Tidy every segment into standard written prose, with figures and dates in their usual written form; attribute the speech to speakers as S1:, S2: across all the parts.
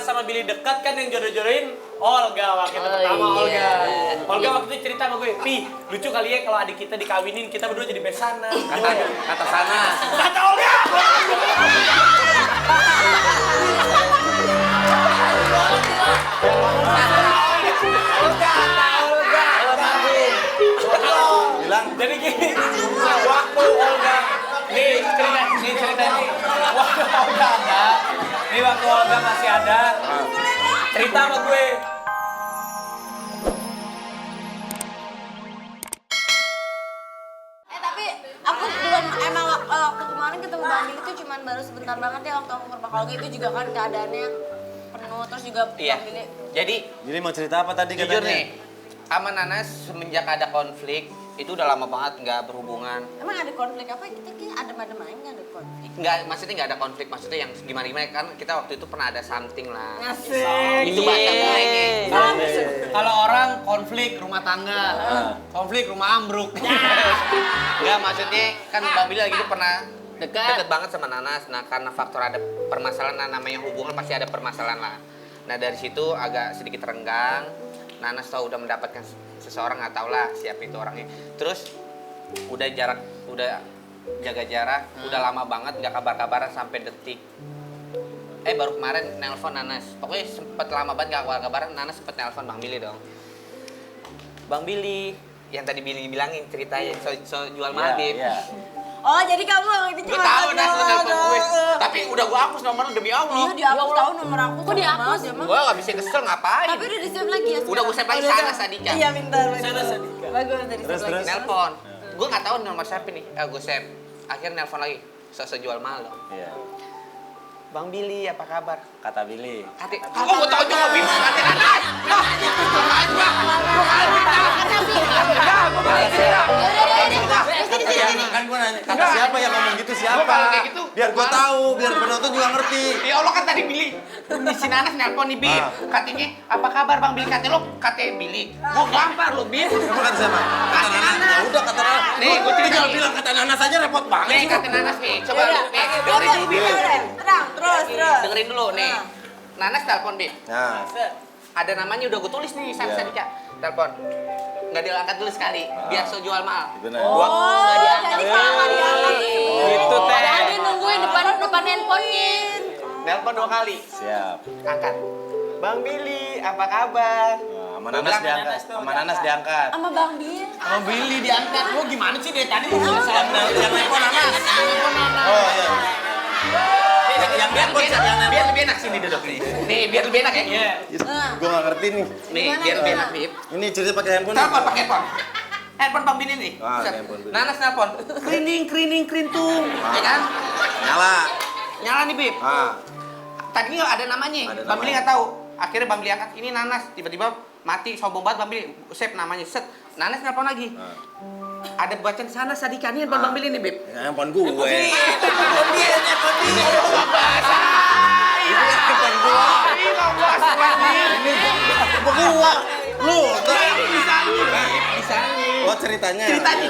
S1: Nanas sama Billy dekat kan yang jodoh-jodohin Olga waktu pertama Olga. Olga waktu itu cerita sama gue, "Pi, lucu kali ya kalau adik kita dikawinin, kita berdua jadi besanan."
S2: Kata sana.
S1: Kata Olga.
S2: Bilang
S1: Jadi gini, waktu Olga, nih cerita nih, waktu Olga ada, nih waktu Olga masih ada, cerita sama gue.
S3: Tapi aku belum emang waktu kemarin ketemu Bang Billy itu cuman baru sebentar banget ya waktu aku ke rumah Olga itu juga kan keadaannya penuh terus juga Bang Billy.
S2: Jadi mau cerita apa tadi katanya?
S4: Jujur nih, sama Nanas semenjak ada konflik itu udah lama banget nggak berhubungan.
S3: Emang ada konflik apa? Kita kayak adem-adem aja nggak ada konflik.
S4: Nggak, maksudnya nggak ada konflik, maksudnya yang gimana-gimana kan kita waktu itu pernah ada something lah.
S3: Asik.
S4: Itu bahasa mulainya.
S1: Kalau orang konflik rumah tangga, konflik rumah ambruk.
S4: Nggak, maksudnya kan Bang Billy lagi itu pernah deket banget sama Nanas. Nah karena faktor ada permasalahan, nah, namanya hubungan pasti ada permasalahan lah. Nah dari situ agak sedikit renggang. Nanas tahu udah mendapatkan seseorang, nggak tahu lah siapa itu orangnya. Terus udah jaga jarak, udah lama banget nggak kabar-kabaran sampai detik. Baru kemarin nelpon Nanas. Pokoknya sempet lama banget nggak kabar-kabaran. Nanas sempet nelpon Bang Billy dong. Bang Billy, yang tadi Billy bilangin ceritanya so jual Madib.
S3: Oh jadi kamu itu
S4: Gue tahu Nas lu nelpon gue. Tapi udah gue hapus nomor lu demi Allah.
S3: Iya dihapus tahu nomor aku. Kok dihapus?
S4: Gue gak bisa kesel ngapain.
S3: Tapi udah di-save lagi ya?
S4: Udah gue save lagi sana Sadika.
S3: Iya pintar.
S1: Sana Sadika.
S3: Bagus udah di-save lagi.
S4: Nelpon. Gue gak tahu nomor siapa nih. Gue save. Akhirnya nelpon lagi. Sosok jual malu.
S2: Iya.
S4: Bang Billy, apa kabar?
S2: Kata Billy.
S4: Oh, gue tau juga Billy. Kata Nanas.
S2: Kan gue nanya, kata siapa yang ngomong gitu siapa?
S4: Gua kalau kayak gitu,
S2: Biar gue tahu, biar penonton juga ngerti.
S4: Ya Allah kan tadi Billy. Ini si Nanas nelpon nih Bib. Katanya, apa kabar Bang Billy? Katanya lo, katanya Billy. Gue gampar lo Bib.
S2: Kamu kata siapa? Kata Nanas. Ya udah kata Nanas.
S4: Nih, gue cerita
S2: jangan
S4: nih.
S2: bilang kata Nanas aja repot banget.
S4: Nih, kata Nanas nih. Coba lu, nih, dengerin dulu Bib.
S3: Tenang, terus.
S4: Dengerin dulu nih. Nanas telepon Bib.
S2: Nah,
S4: Ada namanya udah gue tulis nih, Sana Sadika. Telepon. Nggak diangkat dulu sekali, biar so jual mal.
S2: benar.
S3: Oh, jadi kalau nggak diangkat
S1: Gitu, Teh.
S3: Jadi nungguin depan handphonenya.
S4: Nelpon 2 kali.
S2: Siap.
S4: Angkat. Bang Billy, apa kabar?
S2: Nah, sama Nanas diangkat. Sama Nanas diangkat.
S3: Sama Bang Billy.
S1: Sama Billy diangkat. Lo gimana sih dari tadi lu selesai?
S2: Yang nelpon Nanas. Oh iya. Yang nelpon siapa yang nelpon?
S4: Biar lebih enak sini duduk nih. Nih, biar lebih enak ya.
S1: Iya.
S2: Gue gak ngerti nih.
S4: Nih, biar lebih enak, Bib.
S2: Ini cerita pakai handphone.
S4: Telepon pakai handphone. Handphone Bang Billy nih.
S2: Ah,
S4: Set.
S2: handphone Billy.
S4: Nanas nelpon. Kerintung. Ya kan?
S2: Nyala.
S4: Nyala nih, Bib.
S2: Ah.
S4: Tadinya ada namanya.
S2: Ada
S4: Bang Billy
S2: namanya.
S4: nggak tahu. Akhirnya Bang Billy angkat. Ini Nanas. Tiba-tiba mati, sombong banget Bang Billy. Save namanya. Set. Nanas nelpon lagi. Ada bacaan Sana Sadika nih handphone Bang Billy nih, Bib.
S2: Ya, handphone gue.
S4: Handphone dia. Bahasa.
S2: Ini handphone gue.
S4: Ini bahasa
S2: Ini handphone gue. Lu.
S4: Bisa nih.
S2: Oh ceritanya.
S4: Ceritanya.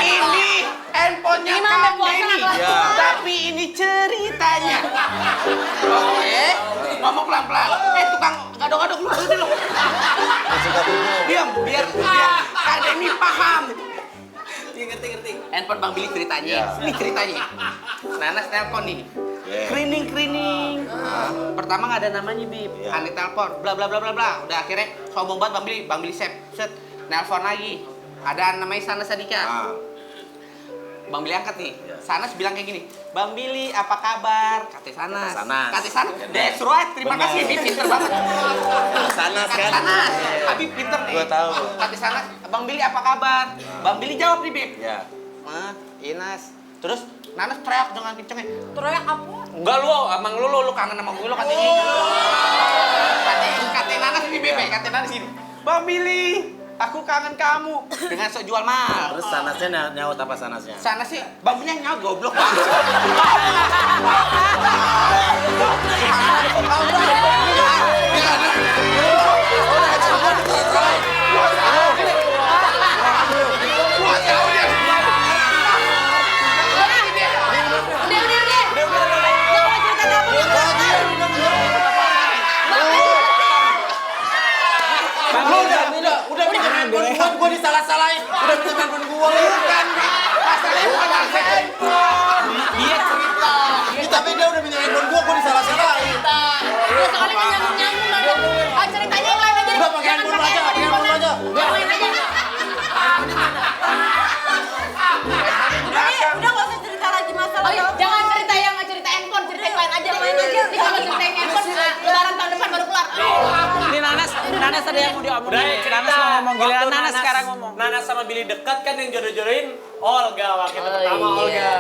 S4: Ini handphonenya
S3: Ini mah
S4: Kang
S3: puasa
S4: Denny.
S3: nggak
S2: Ya.
S4: Tapi ini ceritanya. Oke. Ngomong pelan-pelan. Tukang gadok-gadok lu dulu. Diam, biar Kang Denny paham. Ngerti. Handphone Bang Billy ceritanya.
S2: Ya.
S4: Ini ceritanya. Nanas telepon nih.
S2: Yeah.
S4: Krining. Pertama nggak ada namanya Bib.
S2: Yeah.
S4: Aneh telepon. Bla bla bla bla bla. Udah akhirnya sombong banget Bang Billy save. Set. Nelpon lagi. Ada namanya Sana Sadika.
S2: Ah.
S4: Bang Billy angkat nih.
S2: Ya.
S4: Sanas bilang kayak gini. Bang Billy, apa kabar? Kata Sanas.
S2: Kata Sanas.
S4: That's right. Terima
S2: Benar.
S4: kasih. Bib pinter banget.
S2: Sanas
S4: Kata
S2: kan?
S4: Sanas. Habib pinter nih.
S2: Gua tahu.
S4: Kata Sanas. Bang Billy, apa kabar? Bang Billy jawab nih, Bib.
S2: Ya.
S4: Inas. Terus Nanas teriak dengan kencengnya.
S3: Teriak apa?
S4: Enggak lu, emang lu kangen sama gue lu katanya. Katanya Nanas ini Bib. Kata Nanas ini. Bang Billy, aku kangen kamu. Dengan sok jual mal.
S2: Terus Sanasnya nyaut apa Sanasnya?
S4: Sana sih, Bang Billy nyawa goblok banget.
S3: Udah. Jangan cerita apa-apa. saling nyambung-nyambung aja. Ah, ceritanya yang lain aja.
S2: Udah pakai handphone lu aja, pakai handphone lu aja.
S3: Yang lain aja. Udah nggak usah cerita lagi masalah. Jangan cerita yang nggak cerita handphone, cerita yang lain aja. Yang lain aja. Nanti kalau cerita yang handphone, lebaran tahun depan baru kelar.
S5: Ini Nanas ada yang mau diomongin. Nanas mau ngomong giliran Nanas sekarang ngomong.
S1: Nanas sama Billy dekat kan yang jodoh-jodohin Olga waktu itu pertama Olga.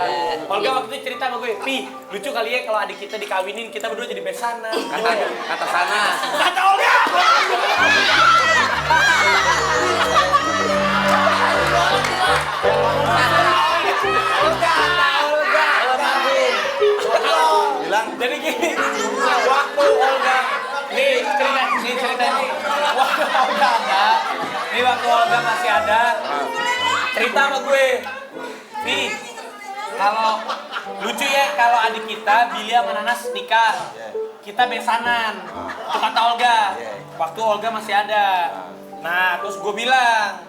S1: Olga waktu itu cerita sama gue, "Pi, lucu kali ya kalau adik kita dikawinin, kita berdua jadi besanan."
S4: Kata sana.
S1: Kata Olga.
S2: Bilang
S1: Jadi gini, waktu Olga, nih cerita nih, waktu Olga ada, nih waktu Olga masih ada, cerita sama gue, Pi, kalau lucu ya kalau adik kita Billy sama Nanas nikah, kita besanan, itu kata Olga, waktu Olga masih ada. Nah, terus gue bilang,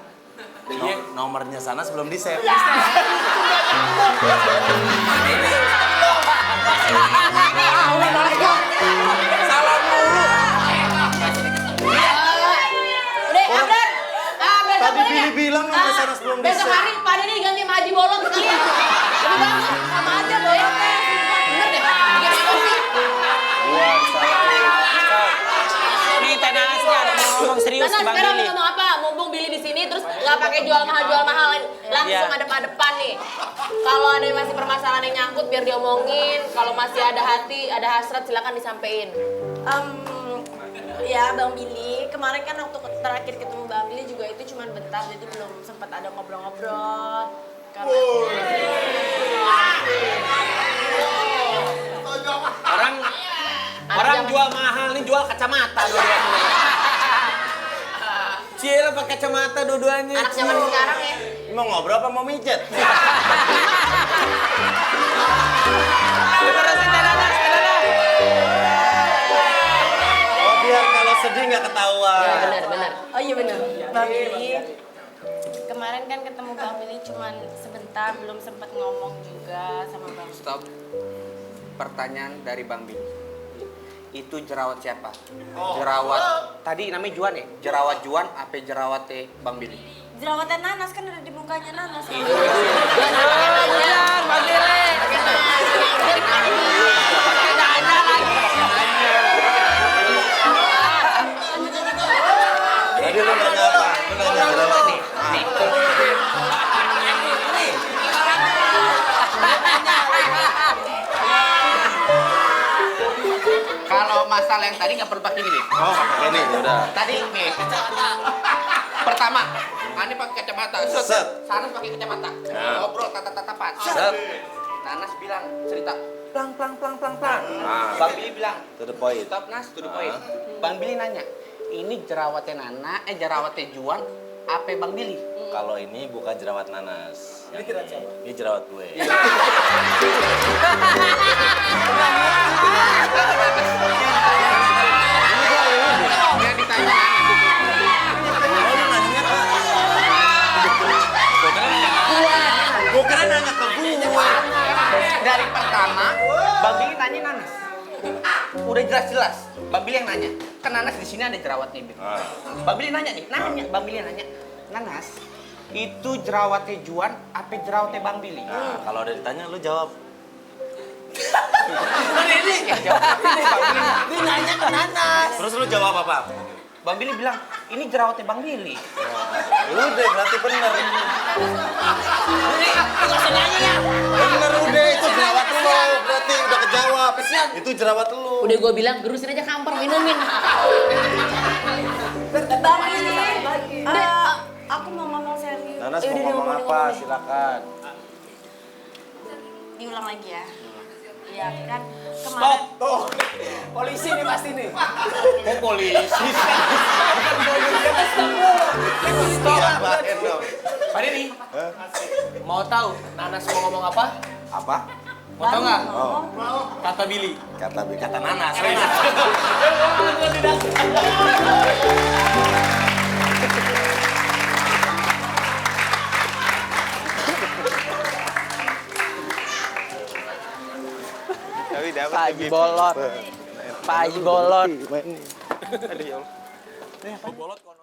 S2: nomornya sana sebelum di save.
S3: Salah mulu. Udah, Abdan. Besok
S2: Tadi
S3: boleh
S2: Billy
S3: nggak?
S2: bilang nomor sana sebelum di
S3: Besok
S2: save.
S3: hari Pak Deni diganti sama Haji Bolot sekalian. Lebih bagus sama aja boy. Bener deh, bikin emosi.
S2: Gua disalahin.
S5: Nih Teh Nanas nih ada mau ngomong serius
S3: Nanas
S5: ke Bang
S3: sekarang
S5: Billy.
S3: mau ngomong apa? Mumpung Billy di sini terus nggak pakai jual mahal langsung
S5: Iya.
S3: adep-adepan nih. Kalau ada masih permasalahan yang nyangkut biar diomongin. Kalau masih ada hati, ada hasrat silakan disampaikan. Ya Bang Billy, kemarin kan waktu terakhir ketemu Bang Billy juga itu cuma bentar, jadi belum sempat ada ngobrol-ngobrol. Karena
S1: orang jual mahal nih jual kacamata dua-duanya. Cila pakai kacamata dua-duanya.
S3: anak zaman sekarang ya.
S2: Mau ngobrol apa mau mijet?
S5: Terusin Teh Nanas, Teh Nanas.
S2: Oh biar kalau sedih nggak ketahuan.
S3: Benar. Oh iya benar. Bang Billy, kemarin kan ketemu Bang Billy cuman sebentar, belum sempat ngomong juga sama Bang.
S4: Stop. Pertanyaan dari Bang Billy. Itu jerawat siapa? Jerawat. Tadi namanya Juan ya? Jerawat Juan apa jerawat Bang Billy?
S3: Jerawatan Nanas kan ada di mukanya Nanas.
S5: Benar, Bang Billy. Pakai nanya lagi.
S2: Tadi lu nanya apa? Lu nanya jerawat nih.
S4: Kalau masalah yang tadi nggak perlu pakai ini.
S2: Oh pakai ini udah.
S4: Tadi nih. Pertama, Ani pakai kacamata.
S2: Set.
S4: Sanas pakai kacamata. Ngobrol tatap-tatapan.
S2: Set.
S4: Nanas bilang cerita plang.
S2: Ah.
S4: Bang Billy bilang
S2: To the point.
S4: stop Nas, to the point. Bang Billy nanya, ini jerawatnya Nana, jerawatnya Juan, apa Bang Billy?
S2: Kalau ini bukan jerawat Nanas. Ini jerawat gue.
S4: Yang ditanya
S2: Oh lu nanya ke Gue kira nanya ke gue.
S4: dari pertama, Bang Billy nanya Nanas. Udah jelas-jelas, Bang Billy yang nanya. Kan Nanas di sini ada jerawatnya. Bil. Bang Billy nanya nih, Bang Billy nanya, Nanas, itu jerawatnya Juan, apa jerawatnya Bang Billy?
S2: Nah, kalau udah ditanya lu jawab.
S4: Dia nanya ke Nanas.
S2: Terus lu jawab apa?
S4: Bang Billy bilang, ini jerawatnya Bang Billy.
S2: Udah berarti bener. Bener udah itu jerawat lu. Berarti udah kejawab. Itu jerawat lu.
S3: Udah gue bilang gerusin aja kamper minumin. Bang Billy, aku mau ngomong serius.
S2: Nanas mau ngomong apa? Silakan.
S3: Diulang lagi ya. Iya kan
S1: Stop.
S3: kemarin.
S1: Tuh. Polisi nih pasti nih. Oh polisi. Stop. Pak Denny. Mau tahu Nanas mau ngomong apa?
S2: Apa?
S1: Mau tahu nggak?
S2: Oh,
S1: Kata Billy.
S2: kata Nanas.
S5: Lagi bolot. Pak Haji Bolot.
S2: Aduh ya Allah.